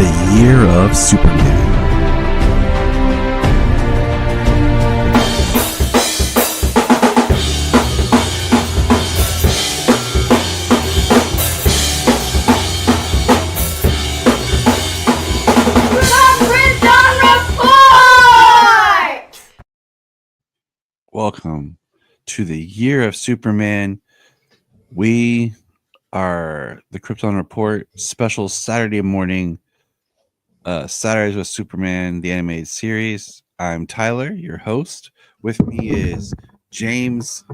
the year of Superman. Welcome to the year of Superman. We are the Krypton Report special Saturday morning, Saturdays with Superman, the animated series. I'm Tyler, your host. With me is James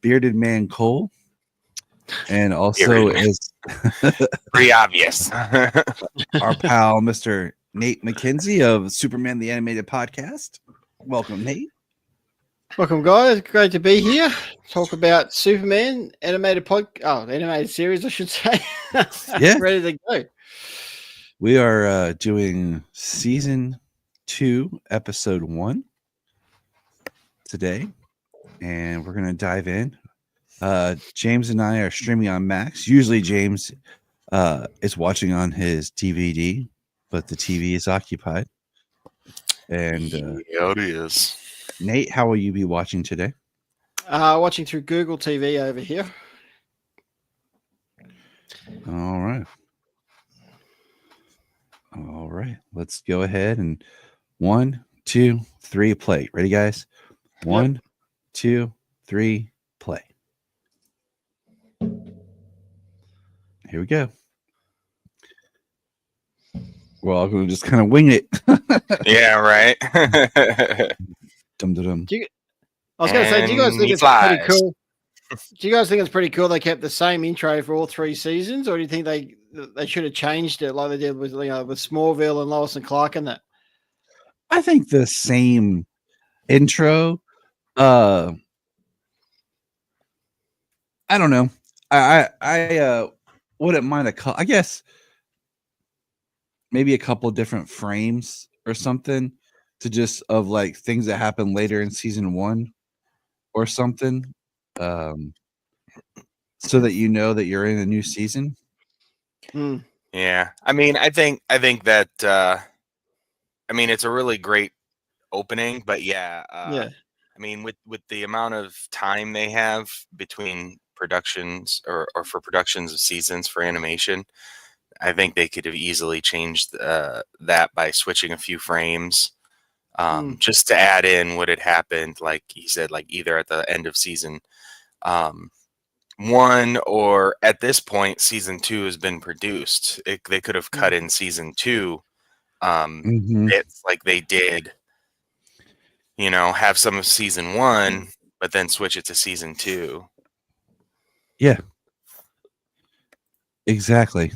Bearded Man Cole, and also is pretty obvious. our pal, Mr. Nate McKenzie of Superman, the Animated Podcast. Welcome, Nate. Welcome, guys. Great to be here. Talk about Superman animated animated series, I should say. Yeah, ready to go. We are doing season 2, episode 1 today, and we're gonna dive in. James and I are streaming on Max. Usually, James is watching on his DVD, but the TV is occupied. And yeah, it is. Nate, how will you be watching today? Watching through Google TV over here. All right. Let's go ahead and 1, 2, 3, play. Ready, guys? 1, 2, 3, play. Here we go. We're all going to just kind of wing it. Yeah, right. Dum-dum-dum. I was going to say, do you guys think it's pretty cool? Do you guys think it's pretty cool they kept the same intro for all 3 seasons, or do you think they should have changed it like they did with with Smallville and Lois and Clark and that? I think the same intro. I don't know. I wouldn't mind I guess maybe a couple different frames or something to just of like things that happen later in season 1 or something, so that you know that you're in a new season. Yeah, I mean, I think that I mean, it's a really great opening, but I mean, with the amount of time they have between productions or for productions of seasons for animation, I think they could have easily changed that by switching a few frames, just to add in what had happened, like he said, like either at the end of season 1 or at this point, season 2 has been produced. They could have cut in season 2. It's like they did, have some of season 1, but then switch it to season 2. Yeah, exactly.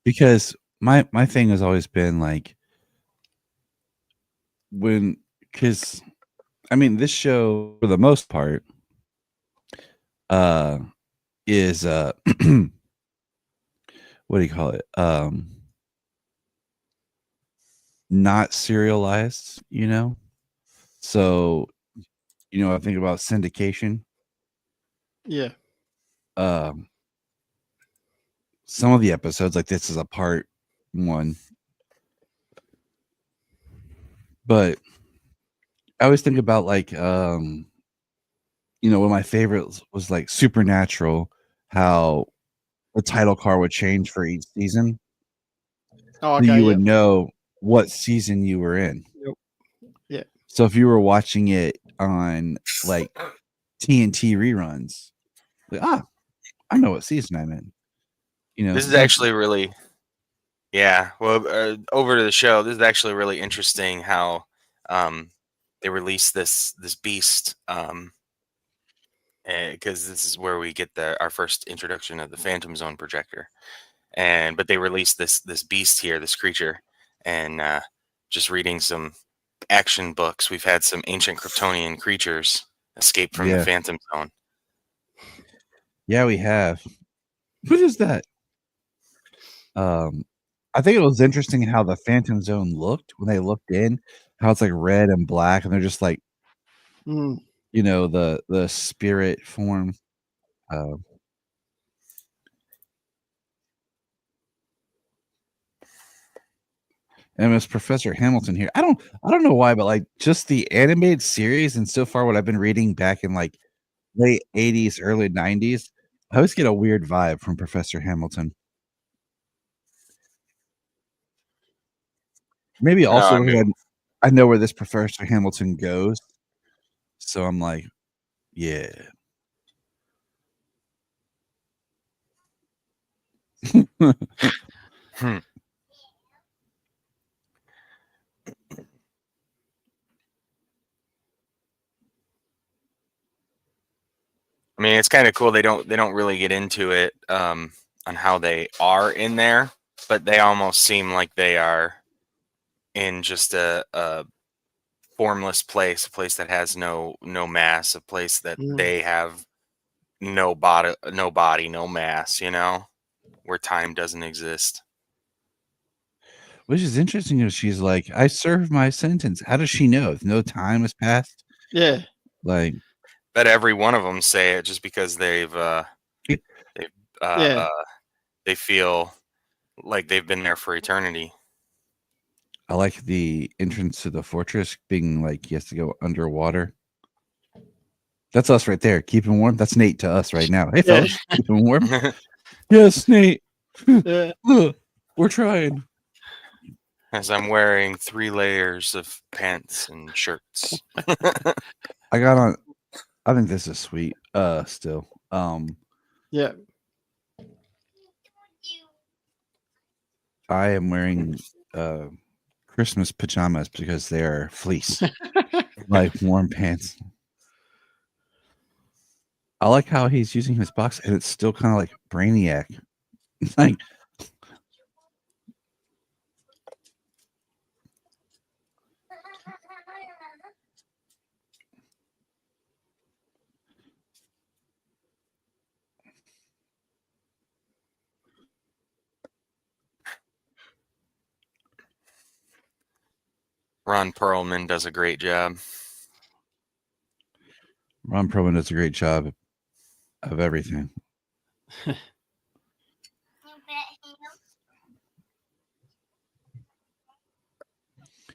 Because my thing has always been like because I mean this show for the most part is what do you call it? Not serialized, So, I think about syndication. Yeah. Some of the episodes, like this is a part 1. But I always think about like one of my favorites was like Supernatural, how the title card would change for each season. Oh, okay, so you would know what season you were in. Yep. Yeah. So if you were watching it on like TNT reruns, like, I know what season I'm in. This is actually really, well, over to the show. This is actually really interesting how they released this beast, because this is where we get our first introduction of the Phantom Zone projector, but they released this beast here, this creature, and just reading some action books, we've had some ancient Kryptonian creatures escape from the Phantom Zone. Yeah, we have. What is that? I think it was interesting how the Phantom Zone looked when they looked in, how it's like red and black, and they're just like, the spirit form. And it was Professor Hamilton here. I don't know why, but like just the animated series and so far what I've been reading back in like late 80s, early 90s, I always get a weird vibe from Professor Hamilton. Maybe also I know where this Professor Hamilton goes. So I'm like, yeah. I mean, it's kind of cool. They don't really get into it on how they are in there, but they almost seem like they are in just a formless place, a place that has no mass, a place that they have no body, no mass, you know, where time doesn't exist. Which is interesting because she's like, I served my sentence. How does she know if no time has passed? Yeah. Like, bet every one of them say it just because they feel like they've been there for eternity. I like the entrance to the fortress being like he has to go underwater. That's us right there. Keeping warm. That's Nate to us right now. Hey, fellas, keeping warm. Yes, Nate. We're trying. As I'm wearing 3 layers of pants and shirts. I got on. I think this is sweet. Still. Yeah. I am wearing Christmas pajamas because they are fleece, like warm pants. I like how he's using his box and it's still kind of like Brainiac. Like, Ron Perlman does a great job. Ron Perlman does a great job of everything.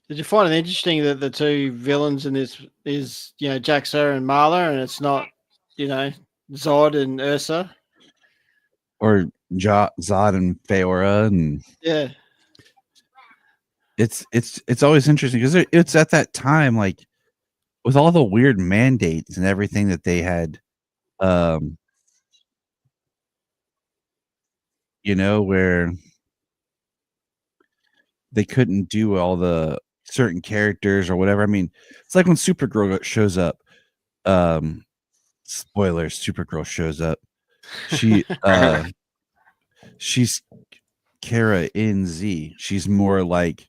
Did you find it interesting that the two villains in this is, you know, Jax-O and Marla, and it's not, you know, Zod and Ursa? Or Zod and Feora, and yeah, it's always interesting because it's at that time, like with all the weird mandates and everything that they had, you know, where they couldn't do all the certain characters or whatever. I mean, it's like when Supergirl shows up. Spoilers: Supergirl shows up. She's Kara in Z. She's more like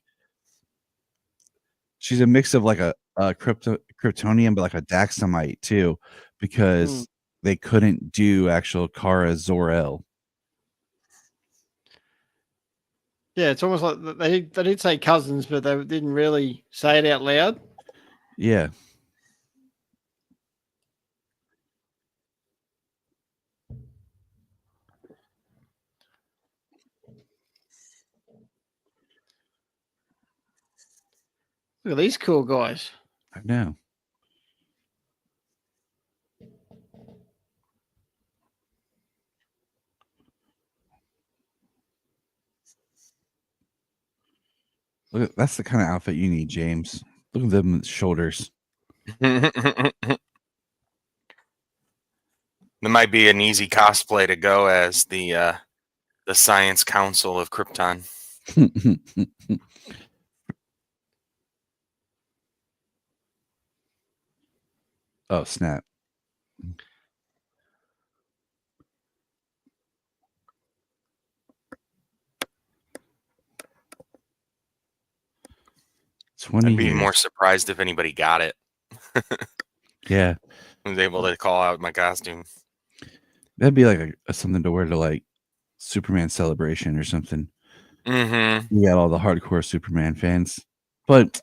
she's a mix of like a Kryptonian, but like a Daxamite too, because they couldn't do actual Kara Zor-El. Yeah, it's almost like they did say cousins, but they didn't really say it out loud. Yeah. Look at these cool guys. I know. Look, that's the kind of outfit you need, James. Look at them shoulders. There might be an easy cosplay to go as the Science Council of Krypton. Oh, snap. I'd be more surprised if anybody got it. Yeah. I was able to call out my costume. That'd be like something to wear to like Superman Celebration or something. Mm-hmm. You got all the hardcore Superman fans, but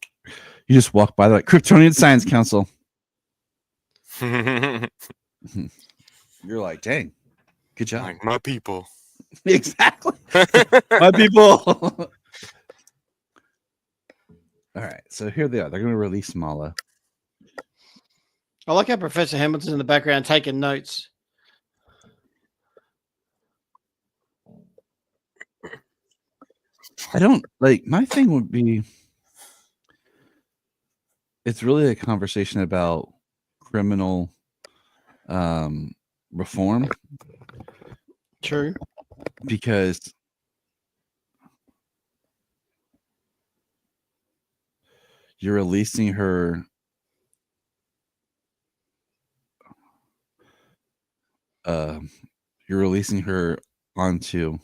you just walk by like Kryptonian Science Council. You're like, dang, good job. Like, my people. Exactly. My people. All right, so here they are. They're going to release Mala. I like how Professor Hamilton's in the background taking notes. I don't like, my thing would be, it's really a conversation about criminal reform. True. Because you're releasing her onto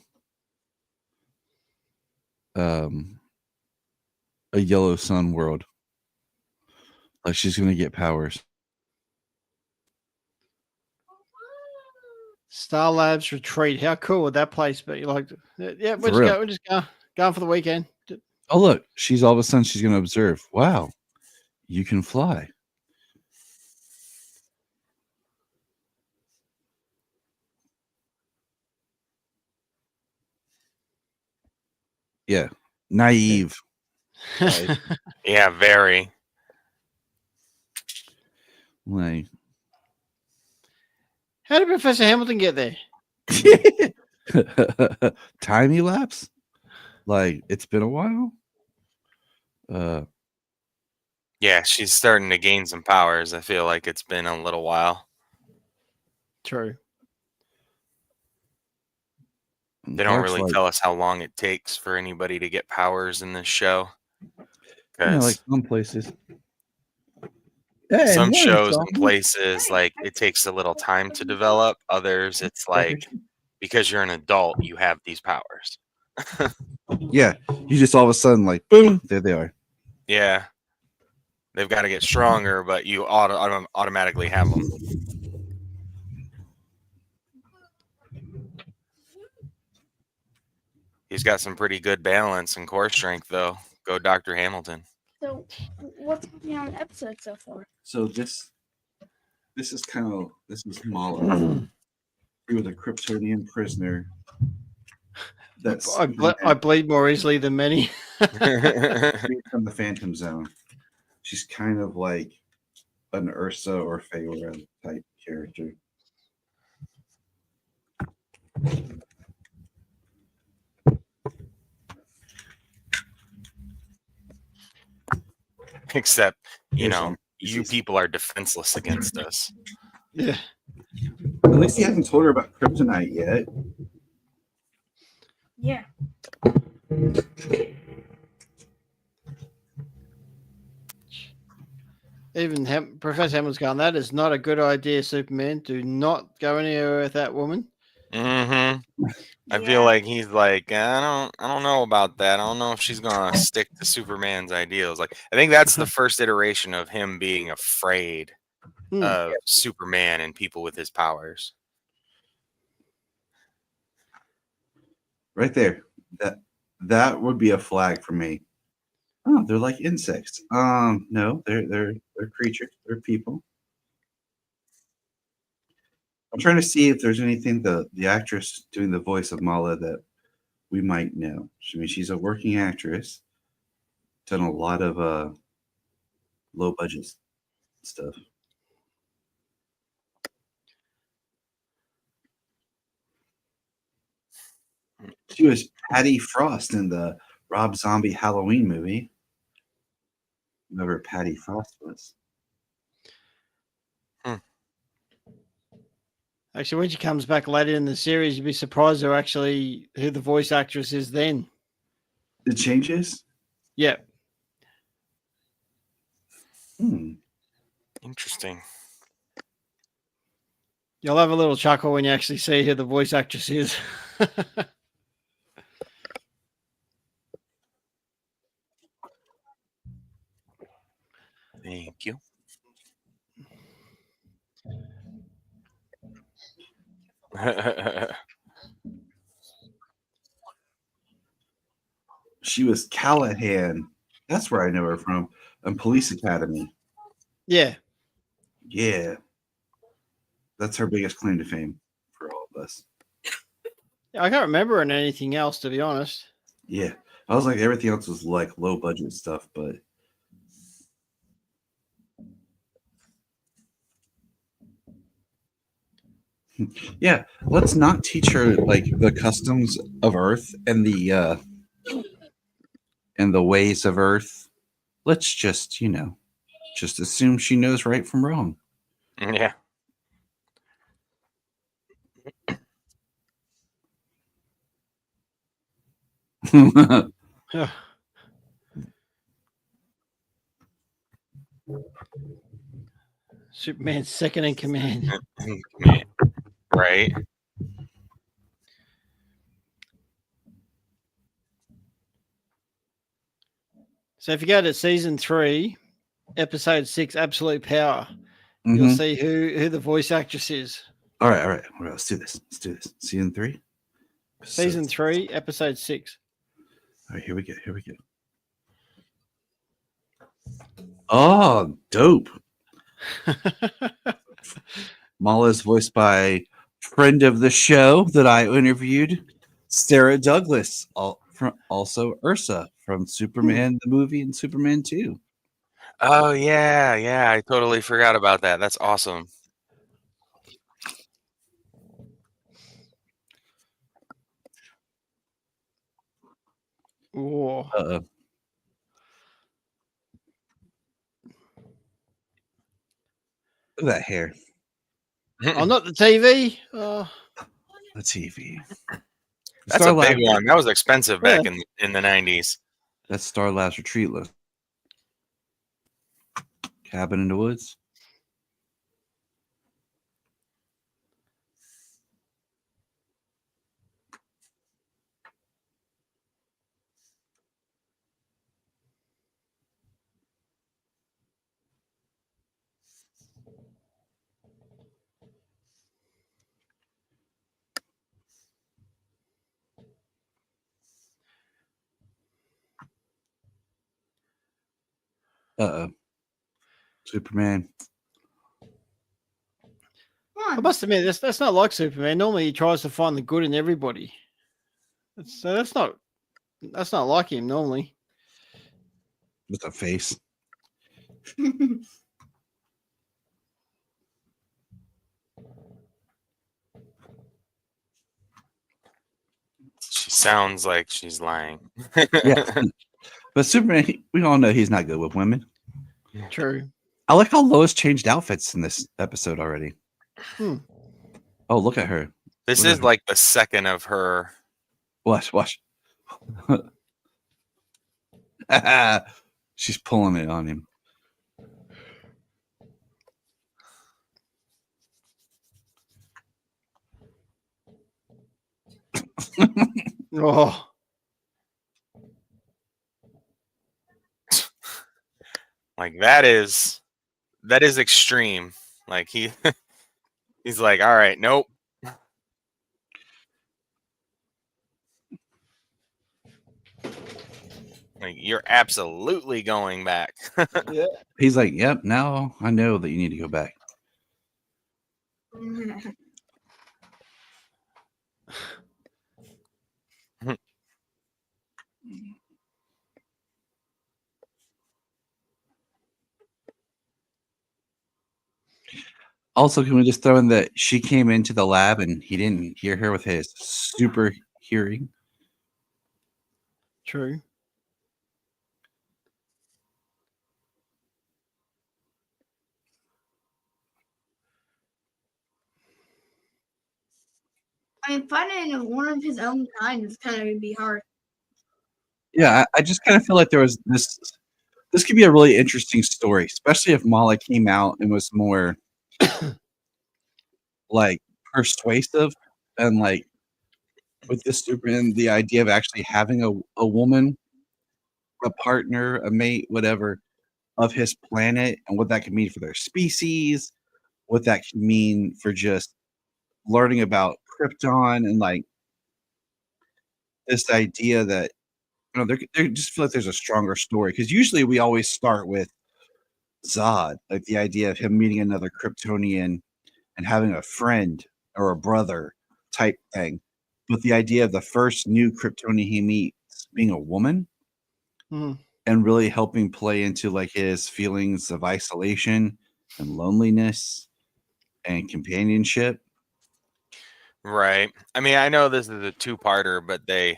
a Yellow Sun world. Like she's gonna get powers. Star Labs Retreat. How cool would that place be? Like, yeah, we're just going for the weekend. Oh, look, she's all of a sudden she's gonna observe. Wow, you can fly. Yeah, naive. Right? Yeah, very. Like, how did Professor Hamilton get there? Time elapse? Like, it's been a while. Yeah, she's starting to gain some powers. I feel like it's been a little while. True. They don't really tell us how long it takes for anybody to get powers in this show. Like some places. Some shows and places, like, it takes a little time to develop. Others, it's like, because you're an adult, you have these powers. Yeah, you just all of a sudden, like, boom, there they are. Yeah. They've got to get stronger, but you automatically have them. He's got some pretty good balance and core strength, though. Go Dr. Hamilton. So, what's happening on the episode so far? So this is Mala. He was a Kryptonian prisoner. I bleed more easily than many. From the Phantom Zone. She's kind of like an Ursa or Feyre type character. Except, you people are defenseless against us. Yeah. At least he hasn't told her about kryptonite yet. Yeah. Even Professor Hamilton's gone, that is not a good idea, Superman. Do not go anywhere with that woman. Mm-hmm. I feel like he's like, I don't know about that. I don't know if she's gonna stick to Superman's ideals. Like, I think that's the first iteration of him being afraid of Superman and people with his powers. Right there. That would be a flag for me. Oh, they're like insects. No, they're creatures. They're people. I'm trying to see if there's anything the actress doing the voice of Mala that we might know. I mean, she's a working actress. Done a lot of low budget stuff. She was Patty Frost in the Rob Zombie Halloween movie. Whoever Patty Frost was. Actually, when she comes back later in the series, you'd be surprised who the voice actress is then. It changes? Yeah. Interesting. You'll have a little chuckle when you actually see who the voice actress is. Thank you. She was Callahan. That's where I know her from. And Police Academy. Yeah. Yeah. That's her biggest claim to fame for all of us. I can't remember her in anything else, to be honest. Yeah. I was like, everything else was like low budget stuff, but Yeah, let's not teach her like the customs of Earth and the ways of Earth. Let's just, just assume she knows right from wrong. Yeah. Superman's second in command. Right. So if you go to season 3, episode 6, Absolute Power, you'll see who the voice actress is. All right. Let's do this. Season 3. Season 3, episode 6. All right, here we go. Oh, dope. Mala's voiced by friend of the show that I interviewed, Sarah Douglas, also Ursa from Superman the movie and Superman 2. Oh yeah, I totally forgot about that. That's awesome. Whoa. Uh-oh. Look at that hair. Oh, not the TV. The TV. That's a big one. That was expensive back in the 90s. That's Star Labs Retreat list. Cabin in the Woods. Uh-oh. Superman. I must admit, that's not like Superman. Normally, he tries to find the good in everybody. So that's not like him normally. With a face. She sounds like she's lying. Yeah. But Superman, we all know he's not good with women. True. I like how Lois changed outfits in this episode already. Oh, look at her. This is like the second of her. Watch. She's pulling it on him. Oh. Like that is extreme. Like he's like, all right, nope. Like you're absolutely going back. Yeah. He's like, yep, now I know that you need to go back. Also, can we just throw in that she came into the lab and he didn't hear her with his super hearing? True. I mean, finding one of his own kind is kind of be hard. Yeah, I just kind of feel like there was this. This could be a really interesting story, especially if Mala came out and was more like persuasive and like with this Superman, the idea of actually having a woman, a partner, a mate, whatever, of his planet and what that could mean for their species, what that could mean for just learning about Krypton and like this idea that they just feel like there's a stronger story because usually we always start with Zod, like the idea of him meeting another Kryptonian and having a friend or a brother type thing. But the idea of the first new Kryptonian he meets being a woman and really helping play into like his feelings of isolation and loneliness and companionship. Right. I mean, I know this is a two-parter, but I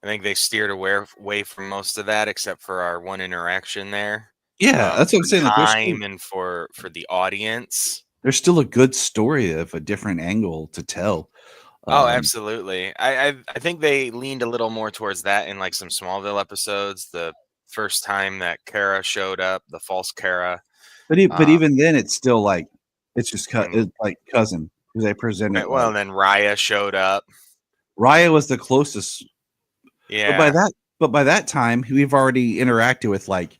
think they steered away from most of that, except for our one interaction there. Yeah, that's what I'm saying. Like, time and for the audience. There's still a good story of a different angle to tell. Oh, absolutely. I think they leaned a little more towards that in like some Smallville episodes. The first time that Kara showed up, the false Kara. But even then, it's still like it's just it's like cousin because they presented. Well, and then Raya showed up. Raya was the closest. Yeah. But by that time, we've already interacted with like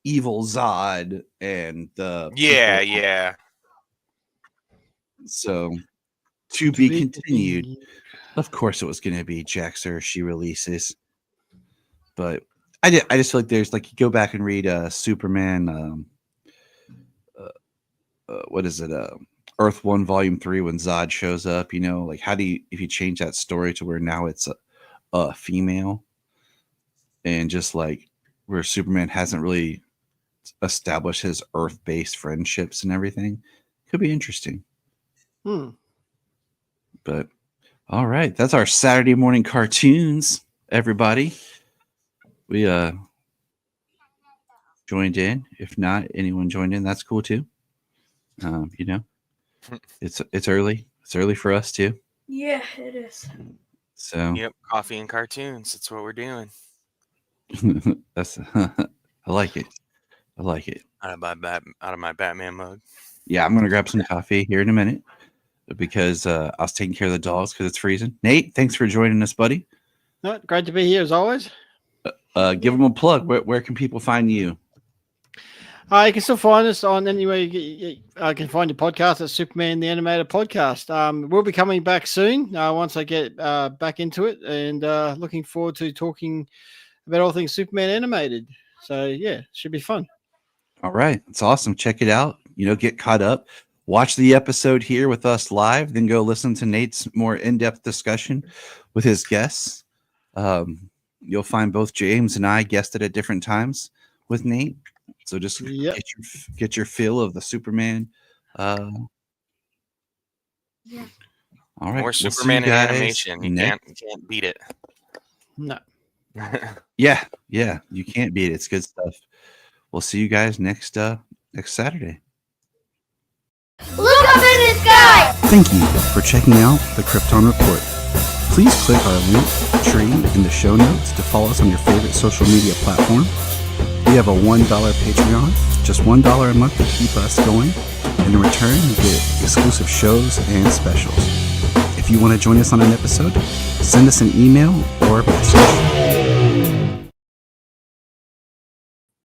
Evil Zod and the yeah. So to be continued. Of course, it was going to be Jax-Ur. She releases, but I just feel like there's like you go back and read Superman. What is it? Earth 1 Volume 3 when Zod shows up. You know, like how do you if you change that story to where now it's a female, and just like where Superman hasn't really established his Earth-based friendships and everything, could be interesting. But all right, that's our Saturday morning cartoons, everybody. We joined in. If not, anyone joined in, that's cool too. You know, it's early. It's early for us too. Yeah, it is. So yep, coffee and cartoons. That's what we're doing. that's I like it. I like it. Out of my Batman mode. Yeah, I'm gonna grab some coffee here in a minute because I was taking care of the dogs because it's freezing. Nate, thanks for joining us, buddy. Great to be here as always. Give them a plug. Where can people find you? You can still find us on anywhere you can find your podcast at Superman the Animated Podcast. We'll be coming back soon once I get back into it, and looking forward to talking about all things Superman animated. So yeah, should be fun. All right, it's awesome. Check it out. You know, get caught up. Watch the episode here with us live, then go listen to Nate's more in-depth discussion with his guests. You'll find both James and I guested at different times with Nate. So just get your feel of the Superman. Yeah. All right. More Superman in animation. You can't beat it. No. Yeah, you can't beat it. It's good stuff. We'll see you guys next Saturday. Look up in the sky! Thank you for checking out the Krypton Report. Please click our link tree in the show notes to follow us on your favorite social media platform. We have a $1 Patreon, just $1 a month to keep us going, and in return you get exclusive shows and specials. If you want to join us on an episode, send us an email or a message.